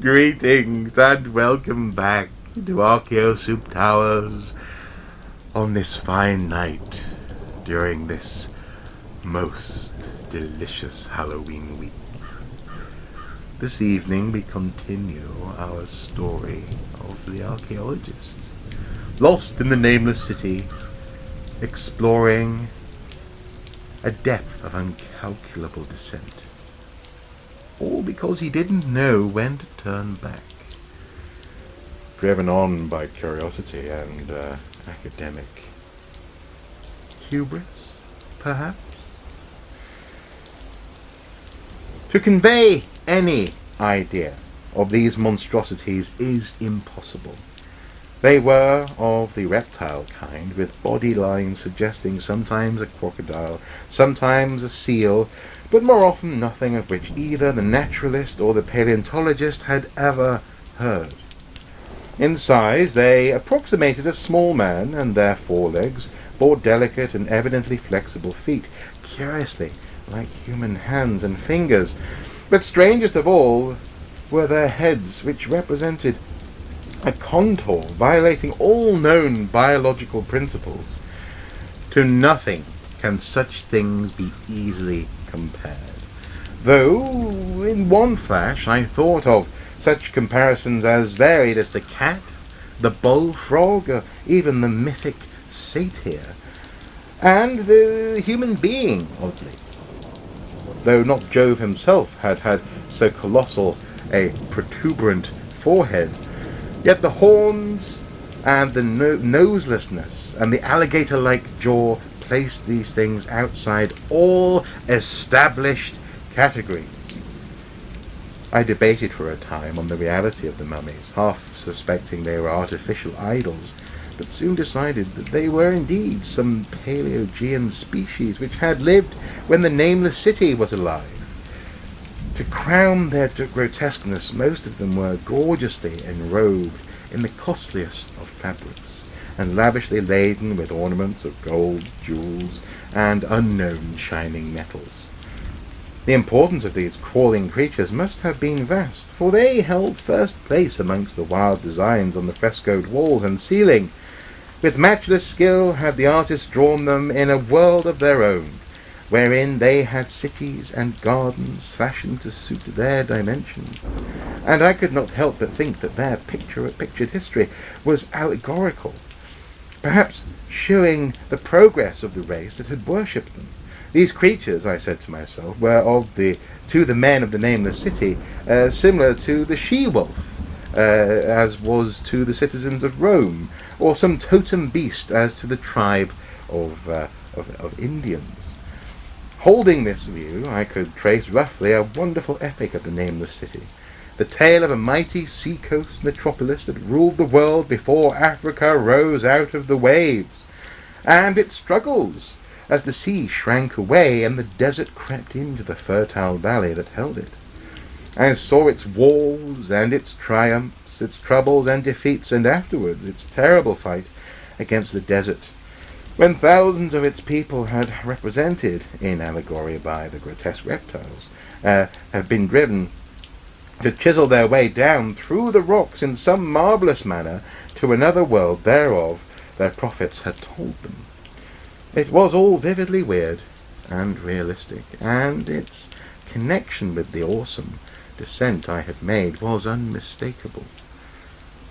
Greetings and welcome back to Archeo Soup Towers on this fine night during this most delicious Halloween week. This evening we continue our story of the archaeologist, lost in the Nameless City, exploring a depth of incalculable descent. All because he didn't know when to turn back. Driven on by curiosity and academic hubris, perhaps? To convey any idea of these monstrosities is impossible. They were of the reptile kind, with body lines suggesting sometimes a crocodile, sometimes a seal, but more often nothing of which either the naturalist or the paleontologist had ever heard. In size they approximated a small man, and their forelegs bore delicate and evidently flexible feet, curiously like human hands and fingers. But strangest of all were their heads, which represented a contour violating all known biological principles. To nothing can such things be easily compared, though in one flash I thought of such comparisons as varied as the cat, the bullfrog, or even the mythic satyr, and the human being, oddly. Though not Jove himself had so colossal a protuberant forehead, yet the horns and the noselessness and the alligator-like jaw placed these things outside all established categories. I debated for a time on the reality of the mummies, half suspecting they were artificial idols, but soon decided that they were indeed some Paleogean species which had lived when the Nameless City was alive. To crown their grotesqueness, most of them were gorgeously enrobed in the costliest of fabrics, and lavishly laden with ornaments of gold, jewels, and unknown shining metals. The importance of these crawling creatures must have been vast, for they held first place amongst the wild designs on the frescoed walls and ceiling. With matchless skill had the artists drawn them in a world of their own, wherein they had cities and gardens fashioned to suit their dimensions, and I could not help but think that their pictured history was allegorical, perhaps showing the progress of the race that had worshipped them. These creatures, I said to myself, were to the men of the Nameless City similar to the she-wolf, as was to the citizens of Rome, or some totem beast as to the tribe of Indians. Holding this view, I could trace roughly a wonderful epic of the Nameless City, the tale of a mighty sea-coast metropolis that ruled the world before Africa rose out of the waves, and its struggles as the sea shrank away and the desert crept into the fertile valley that held it. I saw its walls and its triumphs, its troubles and defeats, and afterwards its terrible fight against the desert, when thousands of its people had represented, in allegory by the grotesque reptiles, have been driven to chisel their way down through the rocks in some marvellous manner to another world thereof their prophets had told them. It was all vividly weird and realistic, and its connection with the awesome descent I had made was unmistakable.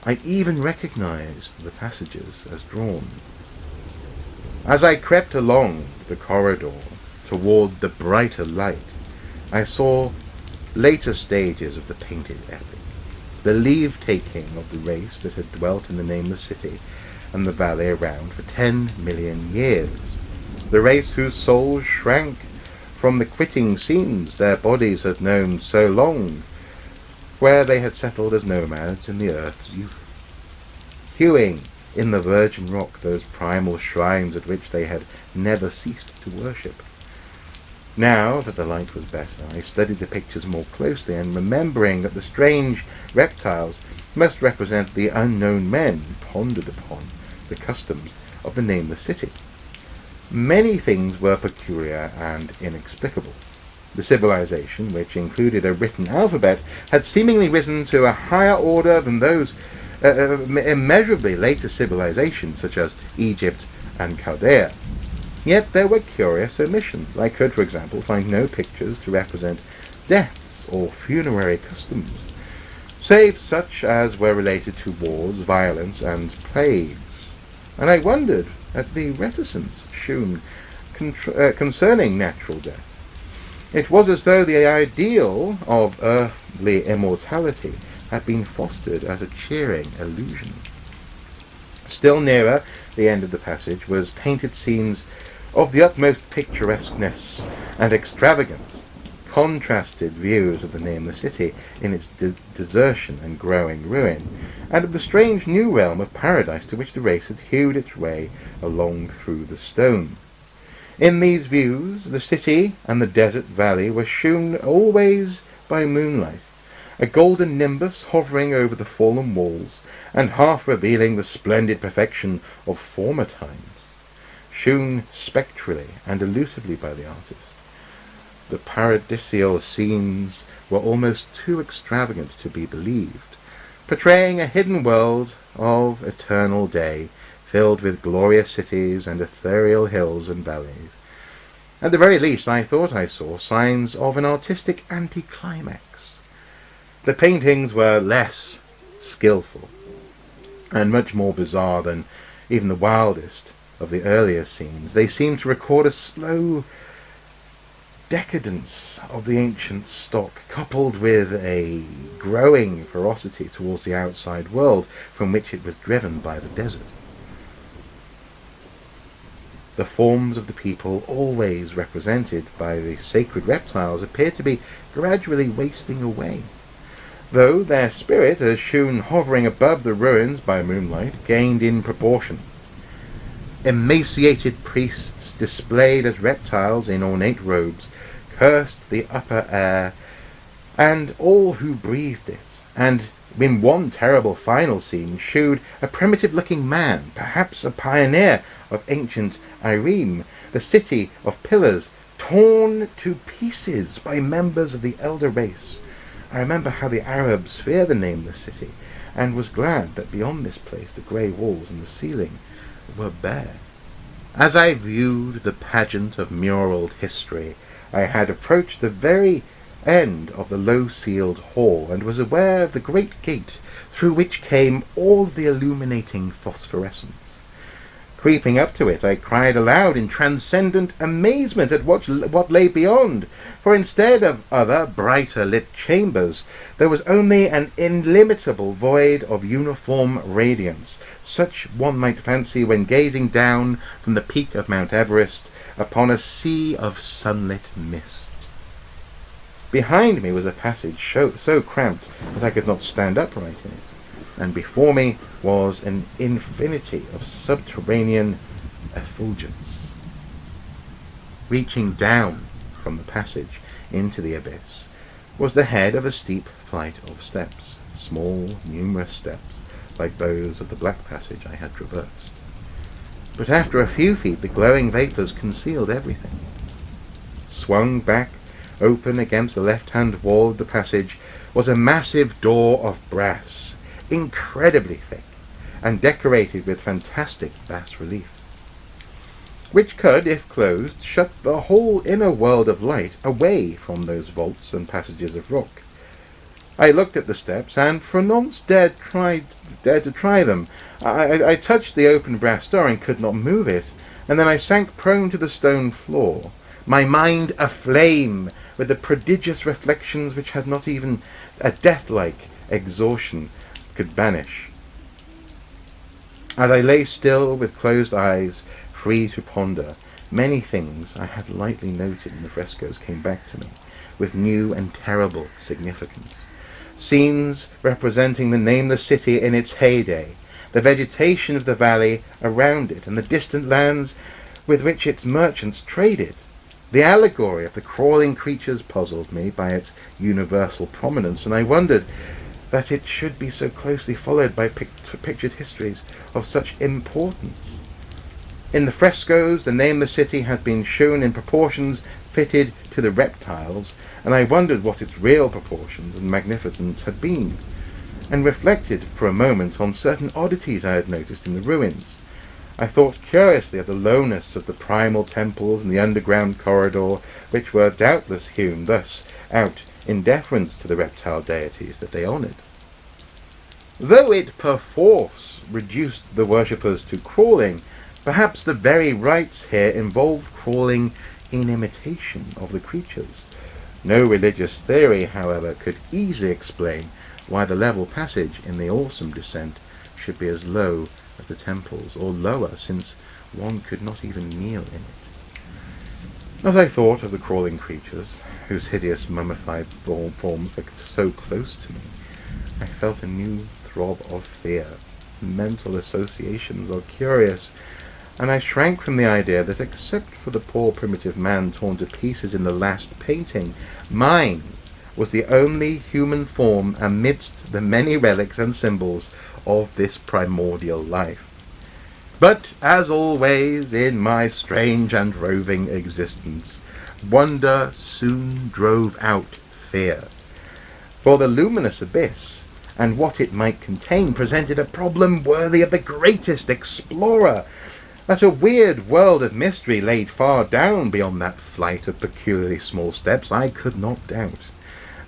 I even recognized the passages as drawn. As I crept along the corridor toward the brighter light, I saw later stages of the painted epic, the leave-taking of the race that had dwelt in the Nameless City and the valley around for 10 million years, the race whose souls shrank from the quitting scenes their bodies had known so long, where they had settled as nomads in the earth's youth, hewing in the virgin rock those primal shrines at which they had never ceased to worship. Now that the light was better, I studied the pictures more closely, and remembering that the strange reptiles must represent the unknown men, pondered upon the customs of the Nameless City. many things were peculiar and inexplicable. The civilization, which included a written alphabet, had seemingly risen to a higher order than those immeasurably later civilizations such as Egypt and Chaldea. Yet there were curious omissions. I could, for example, find no pictures to represent deaths or funerary customs, save such as were related to wars, violence, and plagues. And I wondered at the reticence shown concerning natural death. It was as though the ideal of earthly immortality had been fostered as a cheering illusion. Still nearer the end of the passage was painted scenes of the utmost picturesqueness and extravagance, contrasted views of the Nameless City in its desertion and growing ruin, and of the strange new realm of paradise to which the race had hewed its way along through the stone. In these views, the city and the desert valley were shewn always by moonlight, a golden nimbus hovering over the fallen walls, and half revealing the splendid perfection of former times, shewn spectrally and elusively by the artist. The paradisial scenes were almost too extravagant to be believed, portraying a hidden world of eternal day, filled with glorious cities and ethereal hills and valleys. At the very least, I thought I saw signs of an artistic anticlimax. The paintings were less skillful and much more bizarre than even the wildest of the earlier scenes. They seemed to record a slow decadence of the ancient stock, coupled with a growing ferocity towards the outside world from which it was driven by the desert. The forms of the people, always represented by the sacred reptiles, appeared to be gradually wasting away, though their spirit, as shewn hovering above the ruins by moonlight, gained in proportion. Emaciated priests, displayed as reptiles in ornate robes, cursed the upper air and all who breathed it, and in one terrible final scene shewed a primitive-looking man, perhaps a pioneer of ancient Irem, the city of pillars, torn to pieces by members of the elder race. I remember how the Arabs fear the Nameless City, and was glad that beyond this place the grey walls and the ceiling were bare. As I viewed the pageant of muralled history, I had approached the very end of the low-ceiled hall, and was aware of the great gate through which came all the illuminating phosphorescence. Creeping up to it, I cried aloud in transcendent amazement at what lay beyond, for instead of other brighter lit chambers, there was only an illimitable void of uniform radiance, such one might fancy when gazing down from the peak of Mount Everest upon a sea of sunlit mist. Behind me was a passage so cramped that I could not stand upright in it, and before me was an infinity of subterranean effulgence. Reaching down from the passage into the abyss was the head of a steep flight of steps, small, numerous steps, like those of the black passage I had traversed. But after a few feet the glowing vapours concealed everything. Swung back open against the left-hand wall of the passage was a massive door of brass, incredibly thick, and decorated with fantastic bas-relief, which could, if closed, shut the whole inner world of light away from those vaults and passages of rock. I looked at the steps, and for once dared to try them. I touched the open brass door and could not move it, and then I sank prone to the stone floor, my mind aflame with the prodigious reflections which had not even a death-like exhaustion could banish. As I lay still with closed eyes, free to ponder, many things I had lightly noted in the frescoes came back to me with new and terrible significance. Scenes representing the Nameless City in its heyday, the vegetation of the valley around it, and the distant lands with which its merchants traded. The allegory of the crawling creatures puzzled me by its universal prominence, and I wondered that it should be so closely followed by pictured histories of such importance. In the frescoes, the Nameless City had been shown in proportions fitted to the reptiles, and I wondered what its real proportions and magnificence had been, and reflected for a moment on certain oddities I had noticed in the ruins. I thought curiously of the lowness of the primal temples and the underground corridor, which were doubtless hewn thus out in deference to the reptile deities that they honoured. Though it perforce reduced the worshippers to crawling, perhaps the very rites here involved crawling in imitation of the creatures. No religious theory, however, could easily explain why the level passage in the awesome descent should be as low as the temples, or lower, since one could not even kneel in it. As I thought of the crawling creatures, whose hideous mummified forms were so close to me, I felt a new throb of fear. Mental associations are curious, and I shrank from the idea that except for the poor primitive man torn to pieces in the last painting, mine was the only human form amidst the many relics and symbols of this primordial life. But, as always in my strange and roving existence, wonder soon drove out fear. For the luminous abyss, and what it might contain, presented a problem worthy of the greatest explorer. That a weird world of mystery laid far down beyond that flight of peculiarly small steps I could not doubt.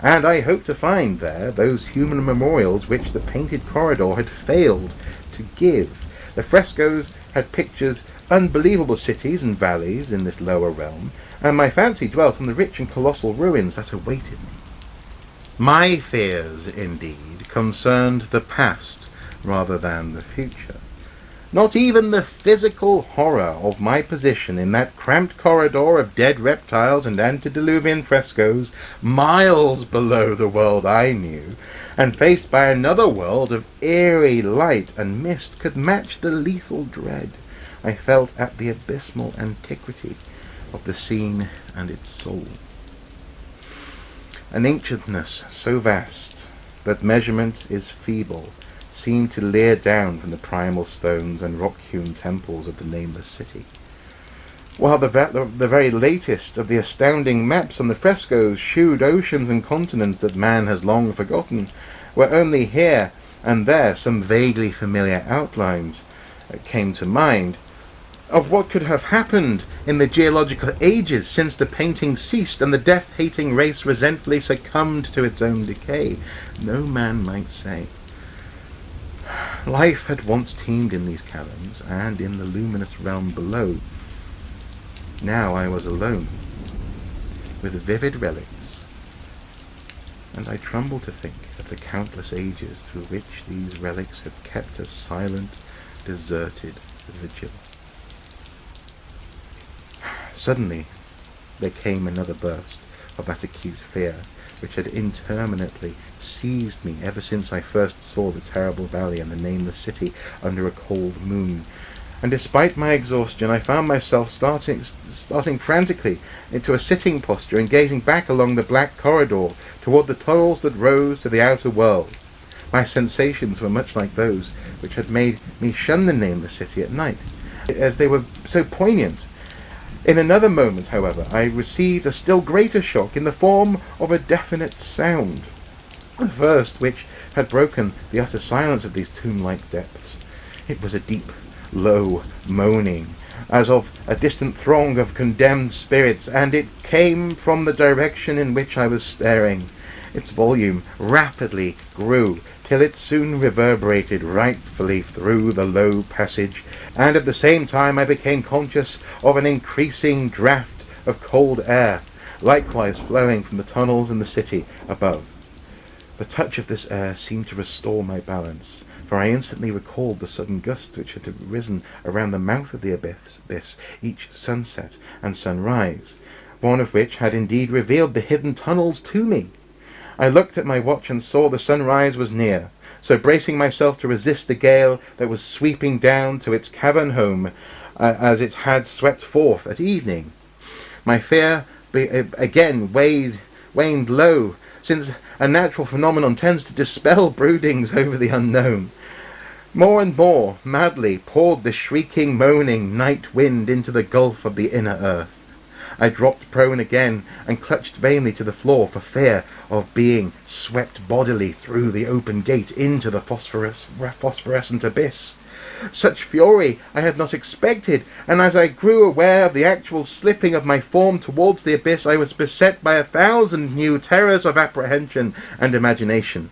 And I hoped to find there those human memorials which the painted corridor had failed to give. The frescoes had pictured unbelievable cities and valleys in this lower realm, and my fancy dwelt on the rich and colossal ruins that awaited me. My fears, indeed, concerned the past rather than the future. Not even the physical horror of my position in that cramped corridor of dead reptiles and antediluvian frescoes, miles below the world I knew, and faced by another world of eerie light and mist, could match the lethal dread I felt at the abysmal antiquity of the scene and its soul. An ancientness so vast that measurement is feeble seemed to leer down from the primal stones and rock-hewn temples of the Nameless City, while the very latest of the astounding maps on the frescoes shewed oceans and continents that man has long forgotten, where only here and there some vaguely familiar outlines came to mind of what could have happened in the geological ages since the painting ceased and the death-hating race resentfully succumbed to its own decay. No man might say. Life had once teemed in these caverns and in the luminous realm below. Now I was alone, with vivid relics, and I tremble to think of the countless ages through which these relics have kept a silent, deserted vigil. Suddenly there came another burst of that acute fear which had interminably seized me ever since I first saw the terrible valley and the Nameless City under a cold moon, and despite my exhaustion I found myself starting frantically into a sitting posture and gazing back along the black corridor toward the tunnels that rose to the outer world. My sensations were much like those which had made me shun the Nameless City at night, as they were so poignant. In another moment, however, I received a still greater shock in the form of a definite sound, the first which had broken the utter silence of these tomb-like depths. It was a deep, low moaning, as of a distant throng of condemned spirits, and it came from the direction in which I was staring. Its volume rapidly grew, till it soon reverberated rightfully through the low passage, and at the same time I became conscious of an increasing draught of cold air, likewise flowing from the tunnels in the city above. The touch of this air seemed to restore my balance, for I instantly recalled the sudden gusts which had arisen around the mouth of the abyss each sunset and sunrise, one of which had indeed revealed the hidden tunnels to me. I looked at my watch and saw the sunrise was near, so bracing myself to resist the gale that was sweeping down to its cavern home as it had swept forth at evening, my fear again waned low, since a natural phenomenon tends to dispel broodings over the unknown. More and more madly poured the shrieking, moaning night wind into the gulf of the inner earth. I dropped prone again and clutched vainly to the floor for fear of being swept bodily through the open gate into the phosphorescent abyss. Such fury I had not expected, and as I grew aware of the actual slipping of my form towards the abyss, I was beset by 1,000 new terrors of apprehension and imagination.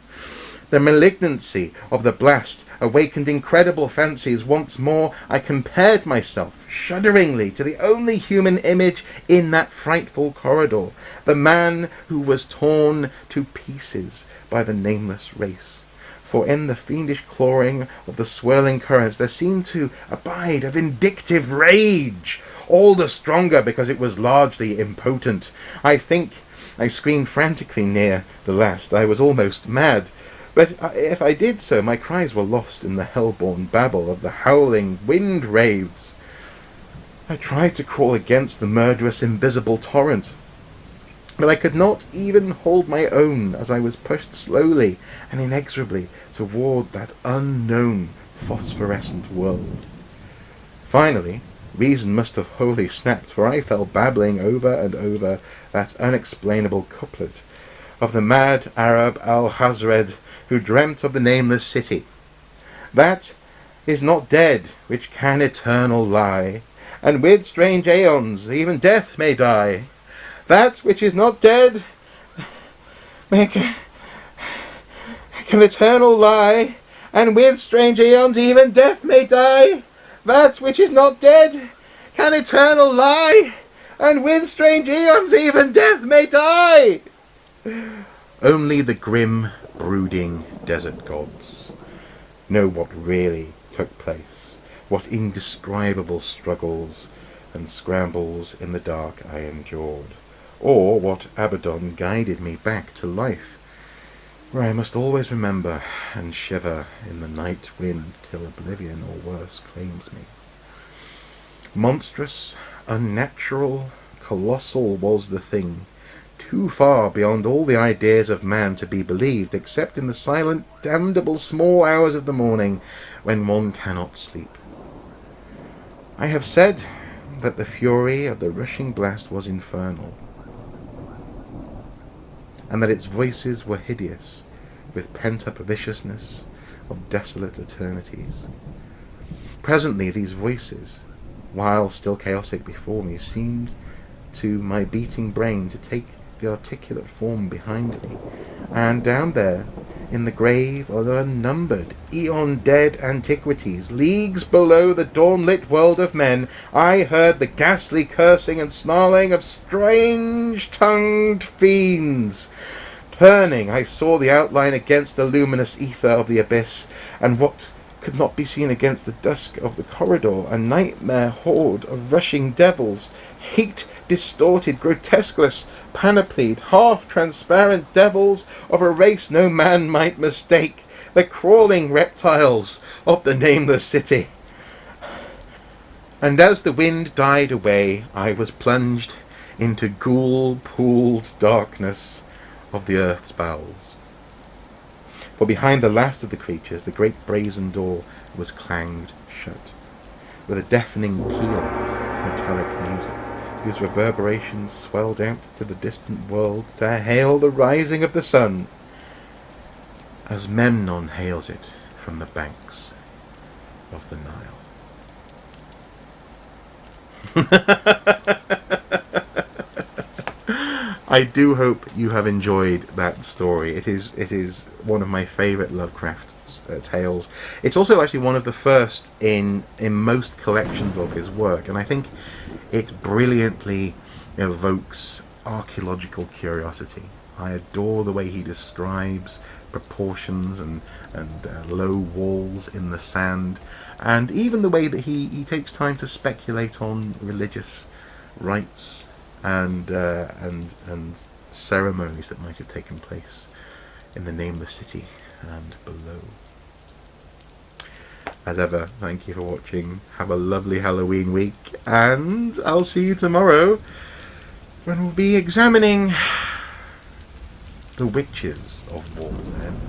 The malignancy of the blast awakened incredible fancies. Once more I compared myself, shudderingly, to the only human image in that frightful corridor, the man who was torn to pieces by the nameless race. For in the fiendish clawing of the swirling currents there seemed to abide a vindictive rage, all the stronger because it was largely impotent. I think I screamed frantically near the last. I was almost mad. But if I did so, my cries were lost in the hell-born babble of the howling wind wraiths. I tried to crawl against the murderous invisible torrent, but I could not even hold my own as I was pushed slowly and inexorably toward that unknown phosphorescent world. Finally, reason must have wholly snapped, for I fell babbling over and over that unexplainable couplet of the mad Arab Al-Hazred who dreamt of the nameless city. That is not dead which can eternal lie, and with strange aeons even death may die. That which is not dead can eternal lie, and with strange aeons even death may die. That which is not dead can eternal lie, and with strange aeons even death may die. Only the grim, brooding desert gods know what really took place, what indescribable struggles and scrambles in the dark I endured, or what Abaddon guided me back to life, where I must always remember and shiver in the night wind till oblivion or worse claims me. Monstrous, unnatural, colossal was the thing, too far beyond all the ideas of man to be believed, except in the silent, damnable small hours of the morning when one cannot sleep. I have said that the fury of the rushing blast was infernal, and that its voices were hideous with pent-up viciousness of desolate eternities. Presently these voices, while still chaotic before me, seemed to my beating brain to take the articulate form behind me, and down there, in the grave of unnumbered, eon-dead antiquities, leagues below the dawn-lit world of men, I heard the ghastly cursing and snarling of strange-tongued fiends. Turning, I saw the outline against the luminous ether of the abyss, and what could not be seen against the dusk of the corridor, a nightmare horde of rushing devils, hate-distorted, grotesqueless, panoplied, half-transparent devils of a race no man might mistake, the crawling reptiles of the nameless city. And as the wind died away, I was plunged into ghoul-pooled darkness of the earth's bowels. For behind the last of the creatures, the great brazen door was clanged shut, with a deafening peal of metallic music, whose reverberations swelled out to the distant world to hail the rising of the sun, as Memnon hails it from the banks of the Nile. I do hope you have enjoyed that story. It is one of my favourite Lovecraft tales. It's also actually one of the first in most collections of his work, and I think it brilliantly evokes archaeological curiosity. I adore the way he describes proportions and low walls in the sand, and even the way that he takes time to speculate on religious rites and ceremonies that might have taken place in the Nameless City and below. As ever, thank you for watching. Have a lovely Halloween week, and I'll see you tomorrow when we'll be examining the witches of Wall's End.